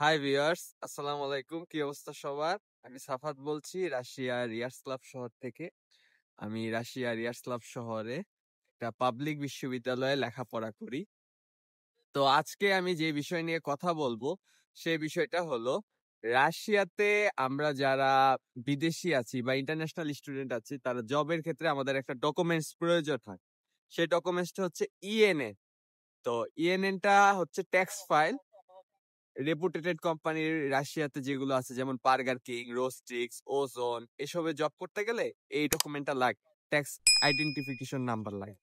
Hi viewers, আসসালামু আলাইকুম। কি অবস্থা সবার? আমি সাফাত বলছি রাশিয়া রিয়ার্স ক্লাব শহর থেকে। আমি রাশিয়া রিয়ার্স ক্লাব শহরে একটা পাবলিক বিশ্ববিদ্যালয়ে লেখাপড়া করি। তো আজকে আমি যে বিষয় নিয়ে কথা বলবো সেই বিষয়টা হলো রাশিয়াতে আমরা যারা বিদেশি আছি বা ইন্টারন্যাশনাল স্টুডেন্ট আছি তারা জবের ক্ষেত্রে আমাদের একটা ডকুমেন্টস প্রয়োজন হয়। সেই ডকুমেন্টসটা হচ্ছে ইএনএ। তো ইএনএনটা হচ্ছে ট্যাক্স ফাইল। রেপুটেটেড কোম্পানির রাশিয়াতে যেগুলো আছে যেমন বার্গার কিং, রোস্টিক্স, ওজোন এসবে জব করতে গেলে এই ডকুমেন্টটা লাগে, ট্যাক্স আইডেন্টিফিকেশন নাম্বার লাগে,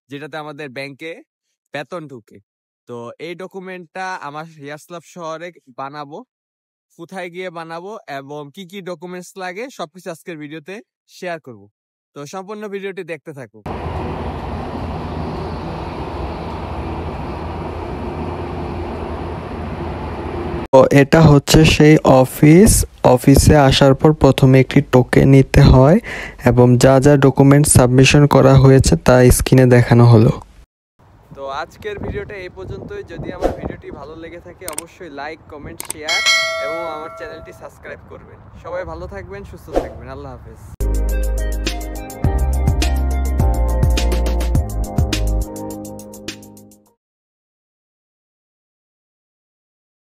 যেটাতে আমাদের ব্যাংকে বেতন ঢুকে। তো এই ডকুমেন্টটা আমার রিয়াসলাভ শহরে বানাবো, কোথায় গিয়ে বানাবো এবং কি কি ডকুমেন্টস লাগে সবকিছু আজকের ভিডিওতে শেয়ার করব। তো সম্পূর্ণ ভিডিওটি দেখতে থাকো। তো এটা হচ্ছে সেই অফিসে আসার পর প্রথমে একটি টোকেন নিতে হয় এবং যা যা ডকুমেন্ট সাবমিশন করা হয়েছে তা স্ক্রিনে দেখানো হলো। তো আজকের ভিডিওটা এই পর্যন্তই। যদি আমার ভিডিওটি ভালো লেগে থাকে অবশ্যই লাইক, কমেন্ট, শেয়ার এবং আমার চ্যানেলটি সাবস্ক্রাইব করবেন। সবাই ভালো থাকবেন, সুস্থ থাকবেন। আল্লাহ হাফেজ।